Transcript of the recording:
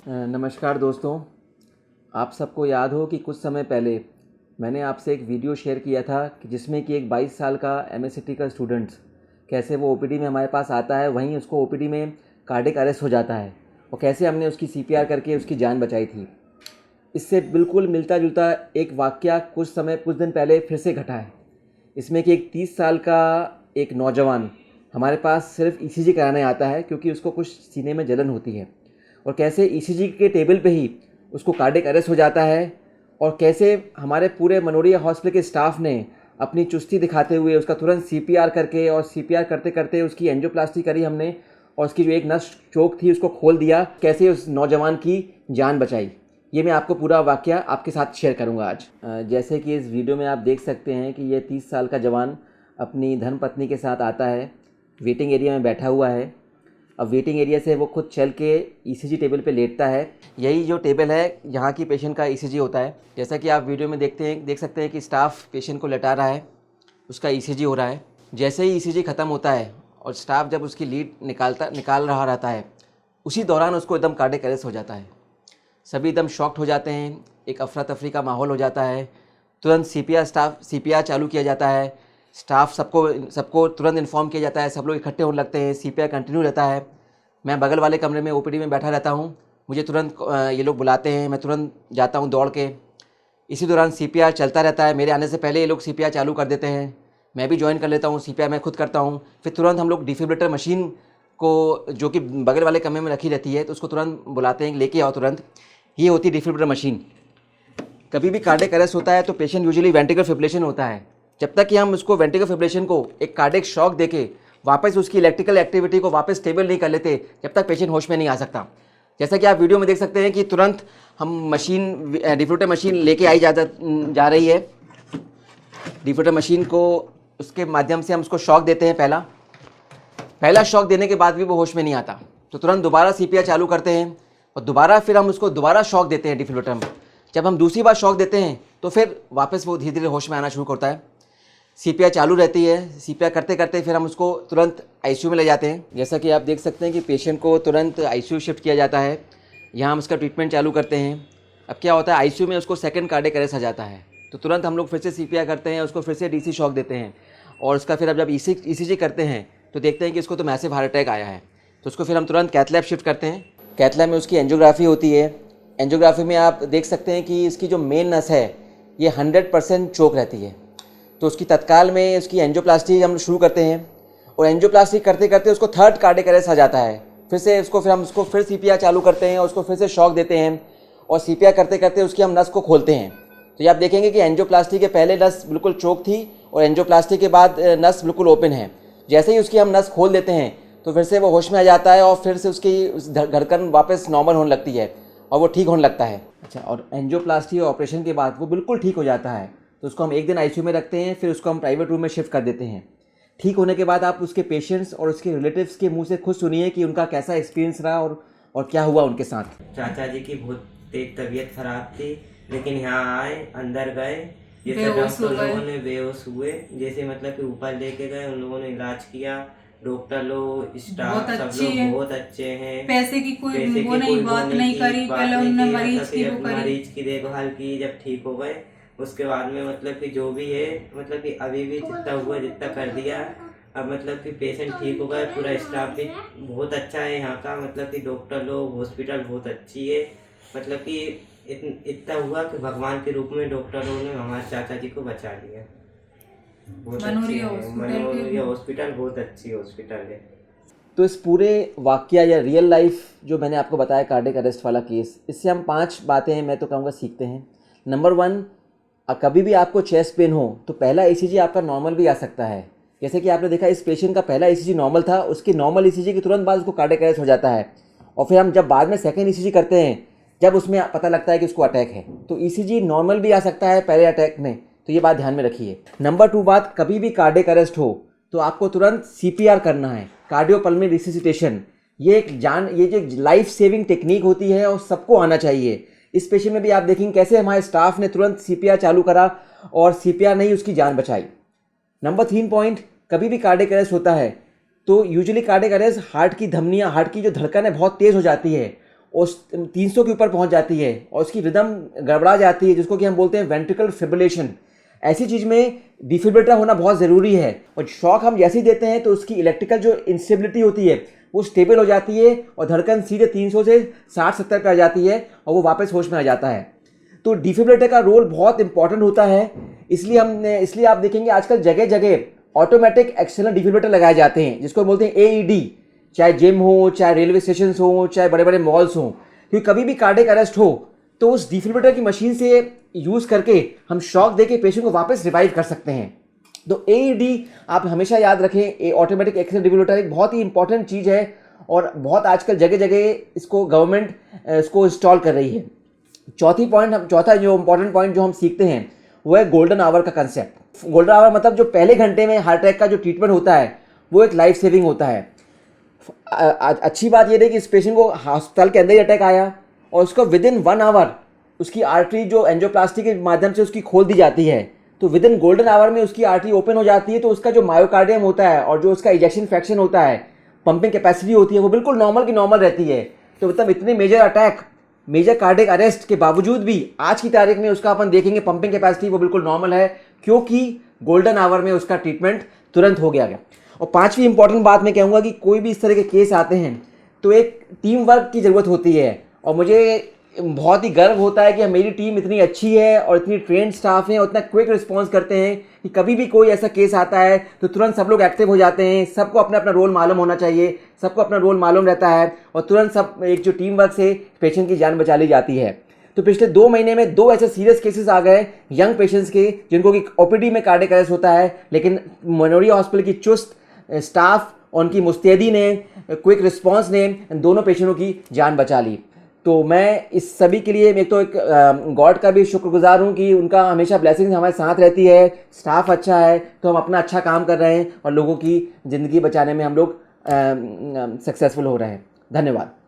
नमस्कार दोस्तों। आप सबको याद हो कि कुछ समय पहले मैंने आपसे एक वीडियो शेयर किया था कि जिसमें कि एक 22 साल का एमएससीटी का स्टूडेंट्स कैसे वो ओपीडी में हमारे पास आता है, वहीं उसको ओपीडी में कार्डियक अरेस्ट हो जाता है और कैसे हमने उसकी सीपीआर करके उसकी जान बचाई थी। इससे बिल्कुल मिलता जुलता एक वाक़या कुछ दिन पहले फिर से घटा है। इसमें कि एक 30 साल का एक नौजवान हमारे पास सिर्फ ईसीजी कराने आता है क्योंकि उसको कुछ सीने में जलन होती है, और कैसे ईसीजी के टेबल पे ही उसको कार्डियक अरेस्ट हो जाता है, और कैसे हमारे पूरे मनोरिया हॉस्पिटल के स्टाफ ने अपनी चुस्ती दिखाते हुए उसका तुरंत सीपीआर करके और सीपीआर करते करते उसकी एंजियोप्लास्टी करी हमने और उसकी जो एक नस चोक थी उसको खोल दिया, कैसे उस नौजवान की जान बचाई। ये मैं आपको पूरा वाक़या आपके साथ शेयर करूंगा आज। जैसे कि इस वीडियो में आप देख सकते हैं कि ये 30 साल का जवान अपनी धर्मपत्नी के साथ आता है, वेटिंग एरिया में बैठा हुआ है। अब वेटिंग एरिया से वो खुद चल के ईसीजी टेबल पे लेटता है। यही जो टेबल है यहाँ की पेशेंट का ईसीजी होता है। जैसा कि आप वीडियो में देख सकते हैं कि स्टाफ पेशेंट को लेटा रहा है, उसका ईसीजी हो रहा है। जैसे ही ईसीजी ख़त्म होता है और स्टाफ जब उसकी लीड निकाल रहा रहता है, उसी दौरान उसको एकदम कार्डियक अरेस्ट हो जाता है। सभी एकदम शॉक्ड हो जाते हैं, एक अफरा तफरी का माहौल हो जाता है। तुरंत सीपीआर चालू किया जाता है। स्टाफ सबको तुरंत इन्फॉर्म किया जाता है, सब लोग इकट्ठे होने लगते हैं, सीपीआर कंटिन्यू रहता है। मैं बगल वाले कमरे में ओपीडी में बैठा रहता हूँ, मुझे तुरंत ये लोग बुलाते हैं, मैं तुरंत जाता हूँ दौड़ के। इसी दौरान सीपीआर चलता रहता है, मेरे आने से पहले ये लोग सीपीआर चालू कर देते हैं, मैं भी ज्वाइन कर लेता हूँ, सीपीआर मैं खुद करता हूँ। फिर तुरंत हम लोग डिफिब्रिलेटर मशीन को, जो कि बगल वाले कमरे में रखी रहती है, तो उसको तुरंत बुलाते हैं, लेके आओ तुरंत। ये होती है डिफिब्रिलेटर मशीन। कभी भी कार्डियक अरेस्ट होता है तो पेशेंट यूजुअली वेंट्रिकुलर फिब्रिलेशन होता है। जब तक कि हम उसको वेंट्रिकुलर फिब्रिलेशन को एक कार्डियक शॉक देके वापस उसकी इलेक्ट्रिकल एक्टिविटी को वापस स्टेबल नहीं कर लेते, जब तक पेशेंट होश में नहीं आ सकता। जैसा कि आप वीडियो में देख सकते हैं कि तुरंत हम डिफिब्रिलेटर मशीन लेके जा रही है। डिफिब्रिलेटर मशीन को उसके माध्यम से हम उसको शॉक देते हैं। पहला शॉक देने के बाद भी वो होश में नहीं आता, तो तुरंत दोबारा सीपीआर चालू करते हैं और दोबारा फिर हम उसको दोबारा शॉक देते हैं डिफिब्रिलेटर में। जब हम दूसरी बार शॉक देते हैं तो फिर वापस वो धीरे धीरे होश में आना शुरू करता है। सीपीआर चालू रहती है, सीपीआर करते करते फिर हम उसको तुरंत आईसीयू में ले जाते हैं। जैसा कि आप देख सकते हैं कि पेशेंट को तुरंत आईसीयू शिफ्ट किया जाता है। यहाँ हम उसका ट्रीटमेंट चालू करते हैं। अब क्या होता है, आईसीयू में उसको सेकंड कार्डियक अरेस्ट आ जाता है, तो तुरंत हम लोग फिर से सीपीआर करते हैं, उसको फिर से डीसी शॉक देते हैं, और उसका फिर अब जब ईसीजी करते हैं तो देखते हैं कि इसको तो मैसिव हार्ट अटैक आया है, तो उसको फिर हम तुरंत कैथ लैब शिफ्ट करते हैं। कैथ लैब में उसकी एंजियोग्राफी होती है। एंजियोग्राफी में आप देख सकते हैं कि इसकी जो मेन नस है ये 100% चोक रहती है, तो उसकी तत्काल में उसकी एंजियोप्लास्टी हम शुरू करते हैं, और एंजियोप्लास्टी करते करते उसको थर्ड कार्डियक अरेस्ट आ जाता है। फिर हम उसको फिर सीपीआर चालू करते हैं और उसको फिर से शॉक देते हैं, और सीपीआर करते करते उसकी हम नस को खोलते हैं। तो ये आप देखेंगे कि एंजियोप्लास्टी के पहले नस बिल्कुल चोक थी और एंजियोप्लास्टी के बाद नस बिल्कुल ओपन है। जैसे ही उसकी हम नस खोल देते हैं तो फिर से वो होश में आ जाता है, और फिर से उसकी धड़कन वापस नॉर्मल होने लगती है और वो ठीक होने लगता है। अच्छा, और एंजियोप्लास्टी ऑपरेशन के बाद वो बिल्कुल ठीक हो जाता है, तो उसको हम एक दिन आईसीयू में रखते हैं, फिर उसको हम प्राइवेट रूम में शिफ्ट कर देते हैं। ठीक होने के बाद आप उसके पेशेंट्स और उसके रिलेटिव्स के मुंह से खुद सुनिए कि उनका कैसा एक्सपीरियंस रहा और क्या हुआ उनके साथ। चाचा जी की बहुत तेज तबीयत खराब थी, लेकिन यहाँ आए, अंदर गए, जैसे डॉक्टर लोगों ने बेहोश हुए, जैसे मतलब कि ऊपर लेके गए, उन लोगों ने इलाज किया। डॉक्टर लोग, स्टाफ, सब लोग बहुत अच्छे हैं। पैसे की कोई बात नहीं करी, पहले उन्होंने मरीज की देखभाल की। जब ठीक हो गए उसके बाद में मतलब कि जो भी है, मतलब कि अभी भी जितना हुआ जितना कर दिया। अब मतलब कि पेशेंट ठीक हो गए, पूरा स्टाफ भी बहुत अच्छा है यहाँ का, मतलब कि डॉक्टर लोग, हॉस्पिटल बहुत अच्छी है। मतलब कि इतना हुआ कि भगवान के रूप में डॉक्टर लोगों ने हमारे चाचा जी को बचा लिया। बहुत अच्छी है मनोरिया हॉस्पिटल, बहुत अच्छी हॉस्पिटल है। तो इस पूरे वाकया या रियल लाइफ जो मैंने आपको बताया कार्डियक अरेस्ट वाला केस, इससे हम 5 बातें मैं तो कहूँगा सीखते हैं। नंबर 1, कभी भी आपको चेस्ट पेन हो तो पहला ईसीजी आपका नॉर्मल भी आ सकता है। जैसे कि आपने देखा इस पेशेंट का पहला ईसीजी नॉर्मल था, उसकी नॉर्मल ईसीजी के तुरंत बाद उसको कार्डियक अरेस्ट हो जाता है, और फिर हम जब बाद में सेकेंड ईसीजी करते हैं, जब उसमें पता लगता है कि उसको अटैक है, तो ईसीजी नॉर्मल भी आ सकता है पहले अटैक में, तो ये बात ध्यान में रखिए। नंबर 2 बात, कभी भी कार्डियक अरेस्ट हो तो आपको तुरंत सीपीआर करना है, कार्डियोपल्मोनरी रिससिटेशन। ये जो लाइफ सेविंग टेक्निक होती है और सबको आना चाहिए। इस पेशेंट में भी आप देखेंगे कैसे हमारे स्टाफ ने तुरंत सीपीआर चालू करा और सीपीआर ने ही उसकी जान बचाई। नंबर 3 पॉइंट, कभी भी कार्डियक अरेस्ट होता है तो यूजुअली कार्डियक अरेस्ट हार्ट की धमनियाँ, हार्ट की जो धड़कन है बहुत तेज़ हो जाती है, उस 300 के ऊपर पहुंच जाती है और उसकी रिदम गड़बड़ा जाती है, जिसको कि हम बोलते हैं वेंट्रिकल फिब्रिलेशन। ऐसी चीज़ में डिफिब्रिलेटर होना बहुत ज़रूरी है। और शॉक हम जैसे ही देते हैं तो उसकी इलेक्ट्रिकल जो इंस्टेबिलिटी होती है वो स्टेबल हो जाती है और धड़कन सीधे 300 से 60-70 पे आ जाती है और वो वापस होश में आ जाता है। तो डिफिब्रिलेटर का रोल बहुत इंपॉर्टेंट होता है। इसलिए आप देखेंगे आजकल जगह जगह ऑटोमेटिक एक्सटर्नल डिफिब्रिलेटर लगाए जाते हैं, जिसको बोलते हैं AED। चाहे जिम हो, चाहे रेलवे स्टेशन हो, चाहे बड़े बड़े मॉल्स हों, क्योंकि कभी भी कार्डियक अरेस्ट हो तो उस डिफिब्रिलेटर की मशीन से यूज़ करके हम शॉक दे के पेशेंट को वापस रिवाइव कर सकते हैं। तो AED आप हमेशा याद रखें, ऑटोमेटिक एक्सटर्नल डिफिब्रिलेटर एक बहुत ही इंपॉर्टेंट चीज़ है और बहुत आजकल जगह जगह इसको गवर्नमेंट इसको इंस्टॉल कर रही है। चौथा जो इंपॉर्टेंट पॉइंट जो हम सीखते हैं वो है गोल्डन आवर का कंसेप्ट। गोल्डन आवर मतलब जो पहले घंटे में हार्ट अटैक का जो ट्रीटमेंट होता है वो एक लाइफ सेविंग होता है। अच्छी बात ये रही कि इस पेशेंट को अस्पताल के अंदर ही अटैक आया और उसको विदिन 1 आवर उसकी आर्टरी जो एंजियोप्लास्टी के माध्यम से उसकी खोल दी जाती है। तो विदिन गोल्डन आवर में उसकी आर्टरी ओपन हो जाती है, तो उसका जो मायोकार्डियम होता है और जो उसका इजेक्शन फ्रैक्शन होता है, पंपिंग कैपेसिटी होती है, वो बिल्कुल नॉर्मल की नॉर्मल रहती है। तो मतलब इतने major attack, major cardiac arrest के बावजूद भी आज की तारीख में उसका अपन देखेंगे पंपिंग कैपेसिटी वो बिल्कुल नॉर्मल है, क्योंकि गोल्डन आवर में उसका ट्रीटमेंट तुरंत हो गया। और पांचवी इंपॉर्टेंट बात मैं कहूँगा कि कोई भी इस तरह के केस आते हैं तो एक टीम वर्क की ज़रूरत होती है। और मुझे बहुत ही गर्व होता है कि मेरी टीम इतनी अच्छी है और इतनी ट्रेंड स्टाफ है और इतना क्विक रिस्पॉन्स करते हैं कि कभी भी कोई ऐसा केस आता है तो तुरंत सब लोग एक्टिव हो जाते हैं। सबको अपना अपना रोल मालूम होना चाहिए, सबको अपना रोल मालूम रहता है और तुरंत सब एक जो टीम वर्क से पेशेंट की जान बचा ली जाती है। तो पिछले 2 महीने में 2 ऐसे सीरियस केसेस आ गए यंग पेशेंट्स के, जिनको कि OPD में कार्डियक अरेस्ट होता है, लेकिन मनोरी हॉस्पिटल की चुस्त स्टाफ और उनकी मुस्तैदी ने, क्विक रिस्पॉन्स ने दोनों पेशेंटों की जान बचा ली। तो मैं इस सभी के लिए एक गॉड का भी शुक्रगुजार हूँ कि उनका हमेशा ब्लेसिंग्स हमारे साथ रहती है। स्टाफ अच्छा है तो हम अपना अच्छा काम कर रहे हैं और लोगों की ज़िंदगी बचाने में हम लोग सक्सेसफुल हो रहे हैं। धन्यवाद।